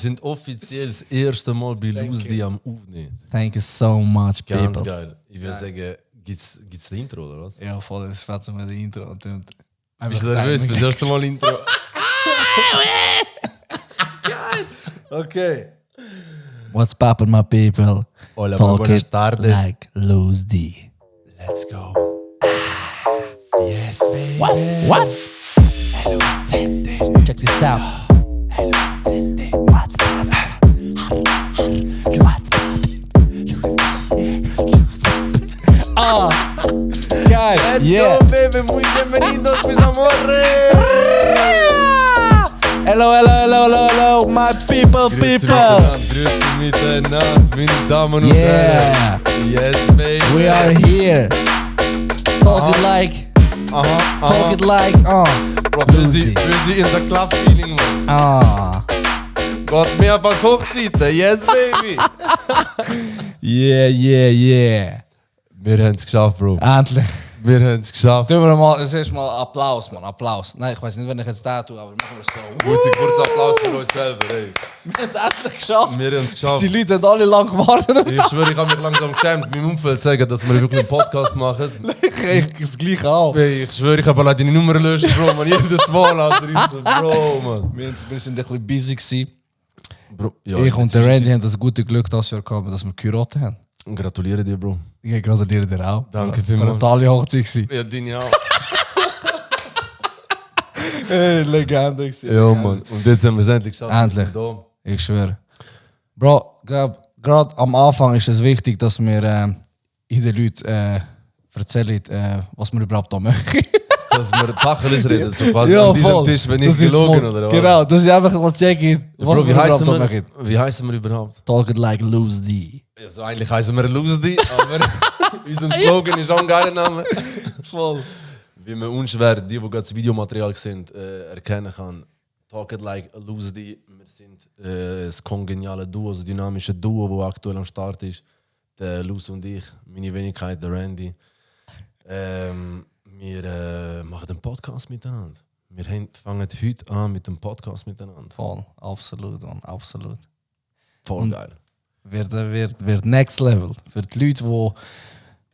Wir sind offiziell das erste Mal bei Lose am Aufnehmen. Thank you so much, Ganz people. geil. Ich würde sagen, gibt's ein Intro oder was? Ja, voll, das fährt so mit dem Intro. Und Bist du nervös für das erste Mal Intro? Okay. What's poppin', my people? Hola, Talk buenas it tardes. like Lose D. Let's go. Yes, baby. What? Hello, check this out. Hello, what's up? What's up? Geil. Let's Yeah. go, baby. Muy bienvenidos, mis amores. Hello, my people. Grüezi miteinander, meine Damen und Yeah. Herren. Yes, baby. We are here. Talk it like, talk it like, Bro, wir sind in der Club-Feeling, man. Gott, mehr als Hochzeiten. Yes, baby. Yeah. Wir haben es geschafft, Bro. Endlich. Wir haben es geschafft. Tun wir mal, das erste Mal Applaus, man, Applaus. Nein, ich weiß nicht, wenn ich jetzt da tue, aber machen wir es so. Kurz Applaus für uns selber, ey. Wir haben es endlich geschafft. Wir haben es geschafft. Die Leute haben alle lang gewartet. Ich schwöre, ich habe mich langsam geschämt, meinem Umfeld zu sagen, dass wir wirklich einen Podcast machen. Ich das gleiche auch. Ey, ich schwöre, ich habe allein deine Nummer gelöscht, Bro, man. Jedes Mal, Alter. Ich so, Bro, man. Wir sind ein bisschen busy gewesen. Bro, ja, Ich und der Randy haben das gute Glück das Jahr gehabt, dass wir geheiratet haben. Gratuliere dir, Bro. Ich gratuliere dir auch. Danke War vielmals. eine tolle Hochzeit gewesen. Ja, deine auch. Legende gewesen. Ja, Mann. Und jetzt haben wir es endlich geschafft. Endlich. Wir sind da. Ich schwöre. Bro, gerade am Anfang ist es wichtig, dass wir in den Leuten erzählen, was wir überhaupt da machen. Dass wir Tacheles reden, so quasi Ja, an diesem voll. Tisch, wenn Das ich ist gelogen mal- oder was? Genau, dass ich einfach mal checken, was Bro, wir überhaupt da wie machen. heißen wir überhaupt? Talk it like Lose D. Also eigentlich heißen wir Lose, aber unser Slogan ist auch ein geiler Name. Voll. Wie man unschwer, die gerade das Videomaterial sehen, erkennen kann. Talk it like Lose. Wir sind das kongeniale Duo, das dynamische Duo, das aktuell am Start ist. Der Luz und ich, meine Wenigkeit, der Randy. Wir machen einen Podcast miteinander. Wir fangen heute an mit dem Podcast miteinander. Voll, absolut, man, absolut. Voll geil. Wird next level. Für die Leute, die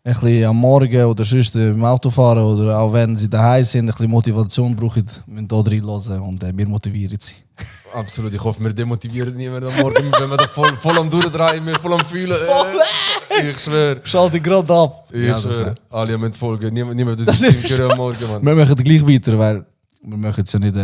ein bisschen am Morgen oder sonst im Auto fahren oder auch wenn sie daheim sind, ein bisschen Motivation brauchen, müssen hier reinhören und wir motivieren sie. Absolut, ich hoffe, wir demotivieren niemanden am Morgen, wenn wir da voll am Durchdrehen, wir voll am Fühlen. Ich schwöre. Schalte gerade ab. Ich schwöre. Alle müssen folgen. Niemand das Team am Morgen, Mann. Wir machen gleich weiter, weil wir möchten es ja nicht...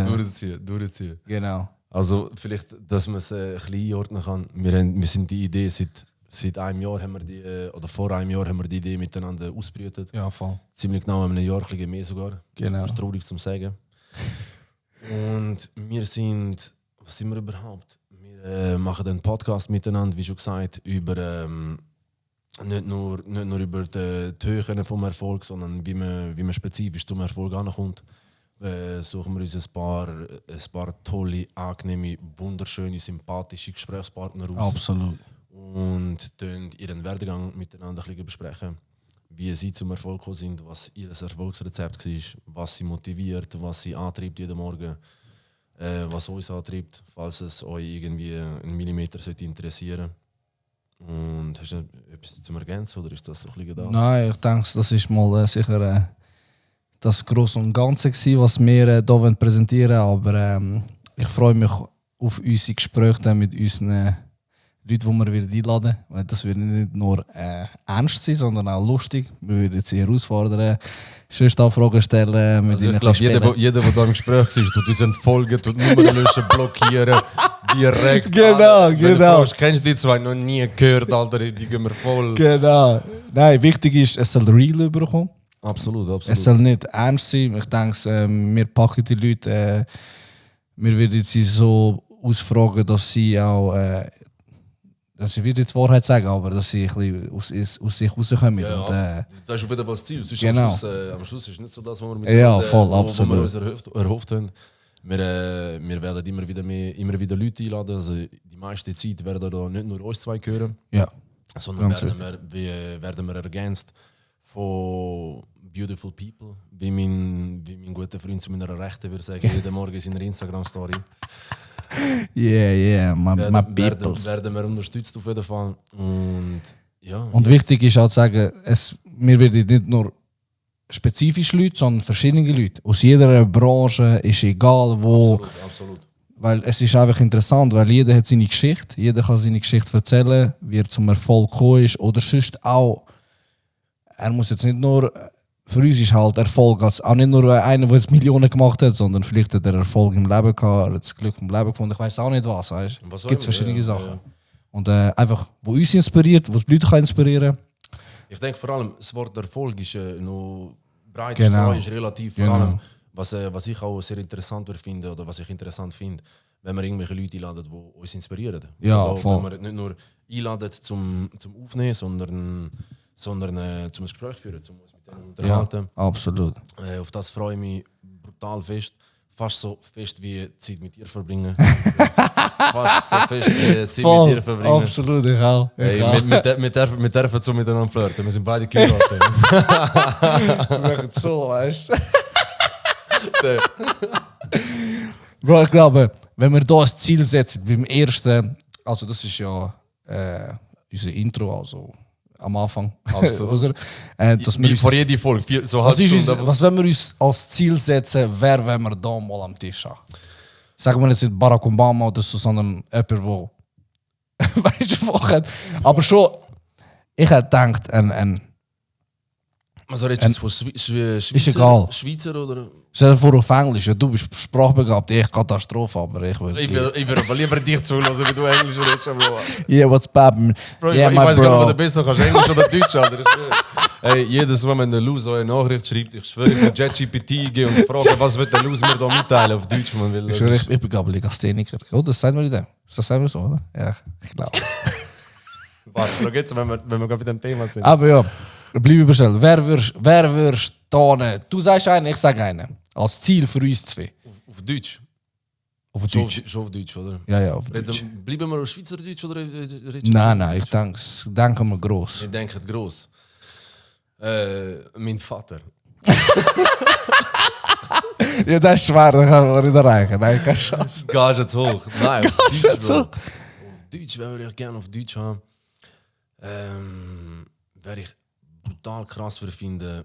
Durchziehen. Genau. Also vielleicht, dass man es ein bisschen einordnen kann. Wir sind die Idee, seit einem Jahr haben wir die, oder vor einem Jahr haben wir die Idee miteinander ausgebrütet. Ja, voll. Ziemlich genau einem Jahr, ein bisschen mehr sogar. Genau. Das ist traurig zu sagen. Und wir sind, was sind wir überhaupt? Wir machen einen Podcast miteinander, wie schon gesagt, über nicht nur über die Höhen vom Erfolg, sondern wie man spezifisch zum Erfolg ankommt. Suchen wir uns ein paar tolle, angenehme, wunderschöne, sympathische Gesprächspartner aus. Absolut. Und ihren Werdegang miteinander ein bisschen besprechen. Wie sie zum Erfolg gekommen sind, was ihr Erfolgsrezept war, was sie motiviert, was sie antreibt jeden Morgen, was uns antreibt, falls es euch irgendwie einen Millimeter sollte interessieren. Und hast du etwas zum Ergänzen oder ist das so ein bisschen das? Nein, ich denke, das ist mal sicher das Grosse und Ganze gewesen, was wir hier präsentieren wollen. Aber ich freue mich auf unsere Gespräche dann mit unseren Leuten, die wir wieder einladen. Weil das wird nicht nur ernst sein, sondern auch lustig. Wir werden sie herausfordern, sonst auch Fragen stellen. Mit Also ihnen ich glaube, spielen. jeder, der da im Gespräch ist, tut uns entfolgen, tut Nummern löschen, blockieren, direkt. Genau, Wenn du genau. fragst, kennst du die zwei noch nie gehört, Alter, die gehen wir voll. Genau. Nein, wichtig ist, es soll real überkommen. Absolut. Es soll nicht ernst sein. Ich denke, wir packen die Leute, wir werden sie so ausfragen, dass sie auch, dass sie wieder die Wahrheit sagen, aber dass sie ein bisschen aus sich rauskommen. Ja, Und, das ist wieder was Ziel. Sonst Genau. am Schluss ist nicht so das, was wir voll, wo absolut. wir uns erhofft haben. Wir werden immer wieder Leute einladen. Also die meiste Zeit werden da nicht nur uns zwei hören, ja, sondern ganz werden wir ergänzt von beautiful people, wie mein guter Freund zu meiner Rechten würde sagen, jeden Morgen in seiner Instagram-Story. Yeah, my peoples. Werden wir unterstützt auf jeden Fall. Und ja. Und wichtig ist auch zu sagen, wir werden nicht nur spezifische Leute, sondern verschiedene Leute. Aus jeder Branche, ist egal wo. Absolut. Weil es ist einfach interessant, weil jeder hat seine Geschichte. Jeder kann seine Geschichte erzählen, wie er zum Erfolg gekommen ist. Oder sonst auch. Er muss jetzt nicht nur... Für uns ist halt Erfolg als auch nicht nur einer, der jetzt Millionen gemacht hat, sondern vielleicht hat er Erfolg im Leben gehabt, er hat das Glück im Leben gefunden. Ich weiß auch nicht was. Es gibt verschiedene Sachen. Ja. Und einfach, wo uns inspiriert, wo die Leute inspirieren kann. Ich denke vor allem, das Wort Erfolg ist noch breit Genau. ist relativ. Vor allem, was ich auch sehr interessant finde oder was ich interessant finde, wenn wir irgendwelche Leute einladen, die uns inspirieren. Ja, oder voll. wenn wir nicht nur einladen zum Aufnehmen, sondern zum Gespräch führen, zum uns mit denen unterhalten. Ja, absolut. Auf das freue ich mich brutal fest. Fast so fest wie Zeit mit dir verbringen. Fast so fest wie Zeit Voll, mit dir verbringen. absolut, ich auch. Wir dürfen so miteinander flirten. Wir sind beide geheiratet. Wir machen es so, weißt du? Bro, ich glaube, wenn wir hier ein Ziel setzen, beim ersten, also das ist ja unser Intro, also am Anfang. Absolut. Dass wir uns, vor jeder Folge. So was wenn wir uns als Ziel setzen, wer wollen wir da mal am Tisch haben? Sagen wir jetzt nicht Barack Obama oder so, sondern jemand, der weißt du, wo aber schon, ich hätte gedacht, also redest du jetzt von Schweizer oder? Stell dir vor auf Englisch, ja, du bist sprachbegabt, ich Katastrophe, aber ich würde... Ich würde aber lieber dich zuhören, wie du Englisch redest. Yeah, what's up? Bro, yeah, ich weiß gar nicht, ob du besser kannst, Englisch oder Deutsch, Alter. Hey, jedes Mal, wenn der Luz so eine Nachricht schreibt, ich schwöre, ich will ChatGPT gehen und frage, was wird der Luz mir da mitteilen auf Deutsch, man will. Ich bin glaube Legastheniker. Oh, das sagen wir nicht. Das sagen wir so, oder? Ja, ich glaube. Warte, schau jetzt, wenn wir gerade bei dem Thema sind. Aber ja, bleib bestellt. Wer wirst du da? Du sagst einen, ich sage einen. Als Ziel für uns zwei. Auf Deutsch? Auf Deutsch. Schon auf Deutsch, oder? Ja, auf Deutsch. Bleiben wir auf Schweizerdeutsch oder Nein, ich denke mal gross. Ich denke gross. Mein Vater. Ja, das ist schwer, das kann man nicht erreichen. Nein, keine Chance. Gage zu hoch. Nein, auf Gage Deutsch, zu hoch. Auf Deutsch, wenn wir gerne auf Deutsch haben. Wäre ich brutal krass für finden.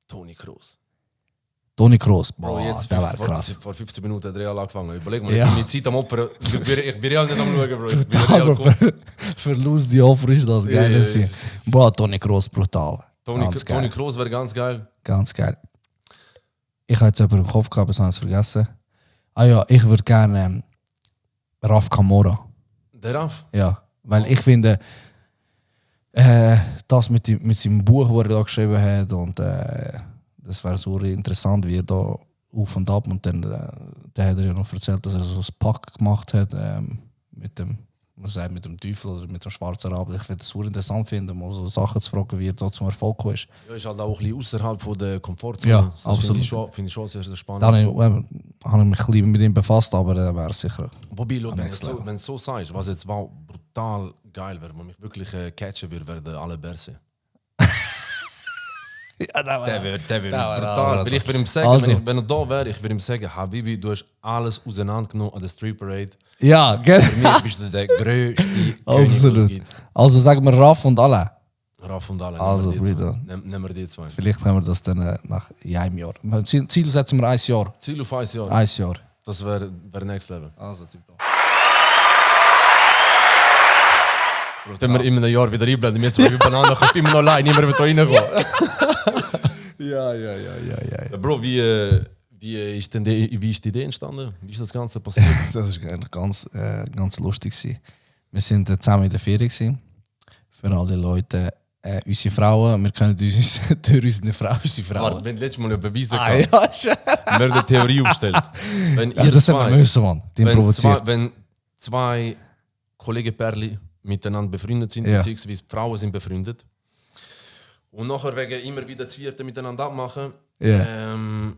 Toni Kroos. Toni Kroos, Bro, jetzt der war krass. Vor 15 Minuten hat Real angefangen. Überleg mal, Ja. ich bin meine Zeit am Opfern. Ich bin Real nicht am Schauen, Bro. Ich bin Brutal, Real aber Verlust die Opfer ist das geil. Ja, Ja. Boah, Toni Kroos, brutal. Ganz geil. Toni Kroos wäre ganz geil. Ganz geil. Ich habe jetzt jemanden im Kopf gehabt, das habe ich vergessen. Ah ja, ich würde gerne Raf Kamora. Der Raf? Ja, weil ich finde, das mit seinem Buch, das er da geschrieben hat, und das wäre so interessant, wie er da auf und ab, und dann hat er ja noch erzählt, dass er so ein Pack gemacht hat mit dem, man sagt, mit dem Teufel oder mit dem schwarzen Raben. Ich würde es so interessant finden, mal so Sachen zu fragen, wie er da zum Erfolg gekommen ist. Ja, ist halt auch ein bisschen außerhalb von der Komfortzone. Ja, das absolut. Finde ich schon sehr, sehr spannend. Da habe ich mich ein bisschen mit ihm befasst, aber er wäre sicher. Wobei, schau, Next level. wenn du so sagst, was jetzt wow, brutal geil wäre, wo mich wirklich catchen würde, wäre der alle Berse. Ja, Der wäre brutal. brutal. Weil ich würde ihm sagen, Also. wenn er da wäre, ich würde ihm sagen, Habibi, du hast alles auseinandergenommen an der Street Parade. Ja, gell? Für mich bist du der grösste König, was es Absolut. gibt. Also sagen wir Raff und alle. Raff und alle. Also, nehmen wir die Brüder. zwei. Nehmen wir die zwei. Vielleicht können wir das dann nach einem Jahr. Ziel setzen wir ein Jahr. Ziel auf 1 Jahr. Ein Jahr. Das wäre Next Level. Also, tipptopp. Dann wir in einem Jahr wieder einblenden. Jetzt mal übereinander, ich bin immer noch allein, niemand wird da reinkommen. Ja. Bro, wie ist die Idee entstanden? Wie ist das Ganze passiert? Das war ganz lustig gewesen. Wir sind zusammen in der Ferien gewesen. Für alle Leute, unsere Frauen, wir können uns durch unsere Frauen, unsere Frauen. Warte, wenn letztes Mal beweisen Ah, kann, ja, schön. wir haben eine Theorie aufgestellt. Wenn Ja, ihr das haben wir müssen, Mann. Den provoziert. wenn zwei Kollegen-Pärli miteinander befreundet sind, Ja. beziehungsweise die Frauen sind befreundet, und nachher wegen immer wieder das Vierte miteinander abmachen, Ja.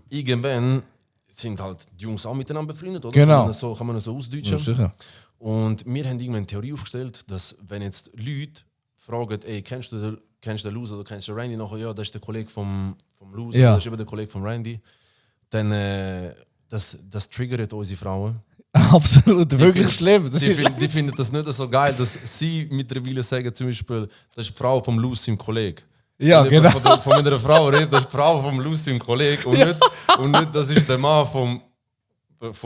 irgendwann sind halt die Jungs auch miteinander befreundet, oder? Genau. Kann man das so ausdeutschen. Ja, sicher. Und wir haben irgendwann eine Theorie aufgestellt, dass wenn jetzt Leute fragen, ey, kennst du den Luz oder kennst du den Randy? Nachher, ja, das ist der Kollege vom Luz, Ja. das ist eben der Kollege von Randy. Dann das triggert unsere Frauen. Absolut, wirklich schlimm. Die finden das nicht so geil, dass sie mittlerweile sagen, zum Beispiel, das ist die Frau vom Lucy, im Kollegen. Ja, genau. Von meiner Frau redet, das ist die Frau vom Lucy, im Kollegen. Und nicht, das ist der Mann von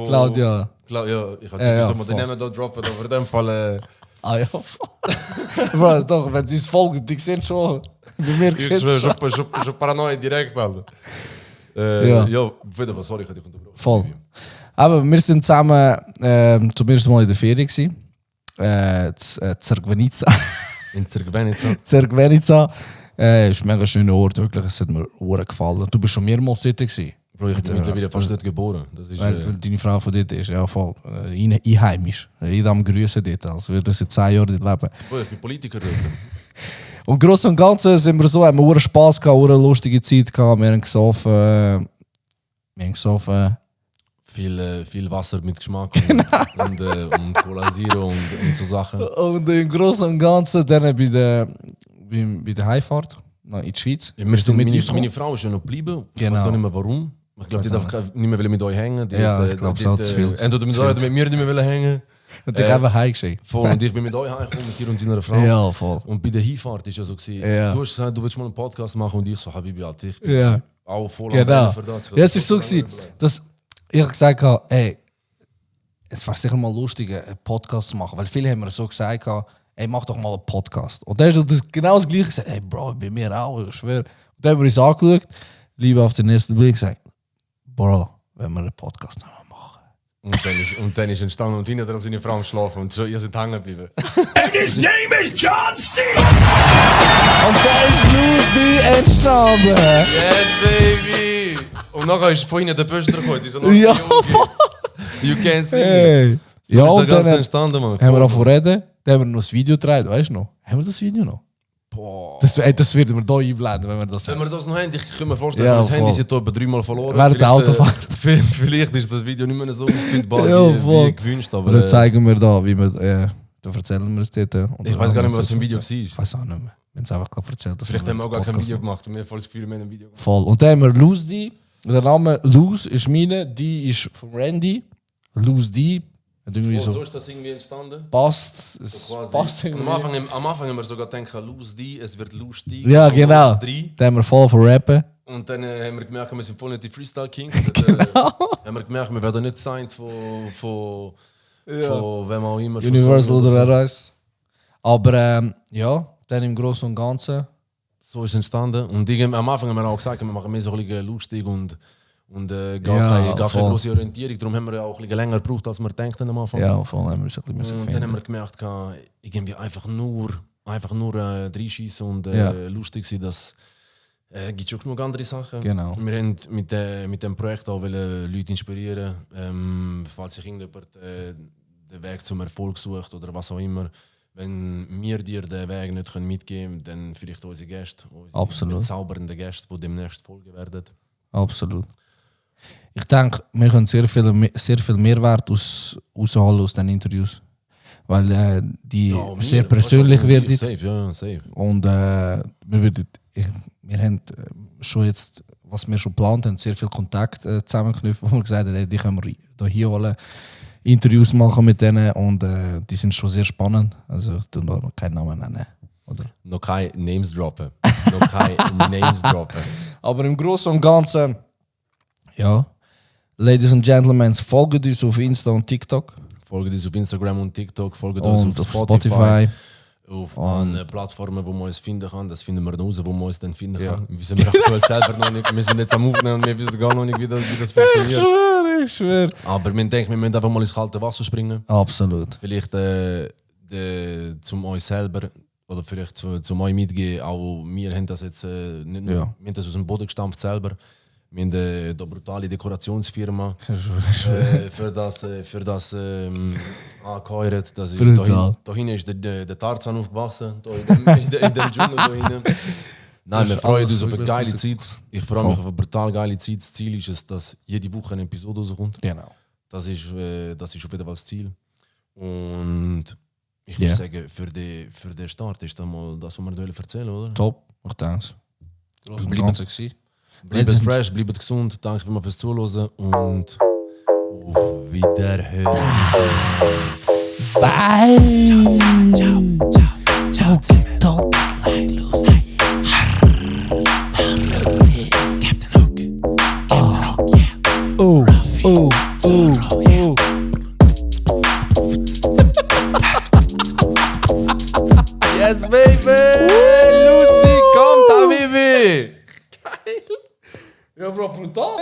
Claudia. Ja, ich habe gesagt, die nehmen da droppen, aber in dem Fall. Ah ja. Bro, doch, wenn sie uns folgen, die sehen schon. Bei mir Ich gesehen schwöre, schon Paranoia direkt, Alter. Ja, wieder was, sorry, ich hatte dich unterbrochen. Voll. Aber wir sind zusammen zum ersten Mal in der Ferien gewesen. Zergvenica. In Zergvenica. Zergvenica. Ist ein mega schöner Ort, wirklich. Es hat mir sehr gefallen. Du bist schon mehrmals dort gewesen. Bro, ich bin mittlerweile fast dort geboren. Das ist, weil deine Frau von dort ist, ja voll. Einheimisch. Jeder am Grüßen dort, als würde sie 10 Jahre dort leben. Bro, ich bin Politiker dort. Und gross und Ganzen sind wir so, haben wir Spass gehabt, eine lustige Zeit gehabt. Wir haben gesoffen. Viel Wasser mit Geschmack und Cola Zero und so Sachen. Und im Großen und Ganzen dann bei der Heimfahrt in die Schweiz. Ja, meine Frau ist ja noch geblieben. Ich weiß gar nicht mehr warum. Ich glaube, die darf nicht mehr mit euch hängen. Ich glaube, es hat zu viel. Entweder mit euch oder mit mir nicht mehr hängen. Und ich habe heimgeschickt. Voll. Und ich bin mit euch heimgekommen, mit dir und deiner Frau. Ja, voll. Und bei der Hinfahrt ist ja so gewesen, Ja. du hast gesagt, du willst mal einen Podcast machen und ich so, Habibi, Alter, ich bin Ja. auch voll Genau. für das. Ja, es ist so gewesen, dass ich gesagt habe, ey, es wäre sicher mal lustig, einen Podcast zu machen. Weil viele haben mir so gesagt, ey, mach doch mal einen Podcast. Und dann ist das genau das Gleiche gesagt, ey, Bro, bei mir auch, ich schwöre. Und dann haben wir uns angeschaut, lieber auf den ersten Blick gesagt, Bro, wenn wir einen Podcast machen. Und dann ist entstanden und hinter seine Frau am Schlafen und so, ihr seid hängen geblieben. And his name is John C. Und dann ist Lustig entstanden. Yes, baby! Und nachher ist von hinten der Böster gekommen. Die so, Ja, you can't see me. Hey. So Ja, ist und der dann Ganze entstanden, man. haben wir angefangen reden, dann haben wir noch das Video gedreht, weißt du noch? Haben wir das Video noch? Boah. Das werden wir hier einblenden, wenn wir das Wenn haben. wir das noch haben, ich kann mir vorstellen, Ja, das Handy voll. ist hier etwa 3-mal verloren. Während der Autofahrt. Vielleicht ist das Video nicht mehr so auffindbar Ja, voll. wie gewünscht. Aber Dann zeigen wir da, wie wir, da erzählen wir es dort. ich weiß gar nicht mehr, was für ein Video war. Ich weiß auch nicht mehr. Wir haben es einfach gerade erzählt. dass Vielleicht wir haben wir auch gar kein Podcast Video machen. gemacht und wir haben voll das Gefühl, wir haben ein Video gemacht. Voll. Und dann haben wir Lose D. Der Name Lose ist meine, die ist von Randy. Lose D. Und irgendwie So so ist das irgendwie entstanden. passt. Es Quasi. passt Am irgendwie. Anfang haben wir sogar gedacht, lose die, es wird lustig. Ja, so genau. lose 3. Dann haben wir voll von Rappen. Und dann haben wir gemerkt, wir sind voll nicht die Freestyle Kings. Genau. Haben wir gemerkt, wir werden nicht gesigned von wem auch immer. von Universal Sony oder so. wer weiß. Aber ja, dann im Großen und Ganzen. So ist es entstanden. Und am Anfang haben wir auch gesagt, wir machen mehr so ein bisschen lustig und gar Ja, keine voll. große Orientierung. Darum haben wir ja auch ein bisschen länger gebraucht, als wir dachten am Anfang. Ja, vor allem haben wir es ein bisschen Und dann haben wir gemerkt, irgendwie einfach nur reinschießen und Ja. lustig sein, das gibt schon genug andere Sachen. Genau. Wir haben mit dem Projekt auch Leute inspirieren, falls sich irgendjemand den Weg zum Erfolg sucht oder was auch immer. Wenn wir dir den Weg nicht mitgeben können, dann vielleicht unsere Gäste, unsere Absolut. bezaubernden Gäste, die demnächst folgen werden. Absolut. Ich denke, wir können sehr viel Mehrwert rausholen aus den Interviews. Weil die sehr persönlich werden. Safe, ja, safe. Und wir haben schon jetzt, was wir schon geplant haben, sehr viel Kontakt zusammengeknüpft, wo wir gesagt haben, hey, die können wir hier holen, Interviews machen mit denen und die sind schon sehr spannend. Also ich tue da noch keinen Namen nennen. Oder? Noch kein Names droppen. Noch kein Names droppen. Aber im Großen und Ganzen, ja, Ladies and Gentlemen, folgt uns auf Insta und TikTok Folgt uns auf Instagram und TikTok, folgt uns und auf auf Spotify. Spotify. Auf an Plattformen, wo man uns finden kann. Das finden wir raus, wo man uns dann finden kann. Wir sind aktuell selber noch nicht. Wir sind jetzt am Aufnehmen und wir wissen gar noch nicht, wie das funktioniert. Ich schwöre. Aber wir denken, wir müssen einfach mal ins kalte Wasser springen. Absolut. Vielleicht zum euch selber oder vielleicht zum euch mitgeben. Auch wir haben das jetzt nicht nur, Ja. wir haben das aus dem Boden gestampft selber. Wir haben eine brutale Dekorationsfirma für das angeheuert. Das ist Brutal. da hinten ist der Tarzan aufgewachsen, da in dem Dschungel da hinten. Nein, wir ist freuen alles uns auf eine wirklich geile Musik. Zeit. Ich freue mich auf eine brutal geile Zeit. Das Ziel ist es, dass jede Woche eine Episode rauskommt. Genau. Das ist auf jeden Fall das Ziel. Und ich Ja. würde sagen, für den Start ist das mal das, was wir erzählen wollen, oder? Top, ich denke es. Bleibt fresh, bleibt gesund. Danke fürs Zuhören und Auf Wiederhören. Bye. Ciao. Ciao. Oh. Yes, baby! Lucy, kommt, Habibi! Ja, Bro, brutal.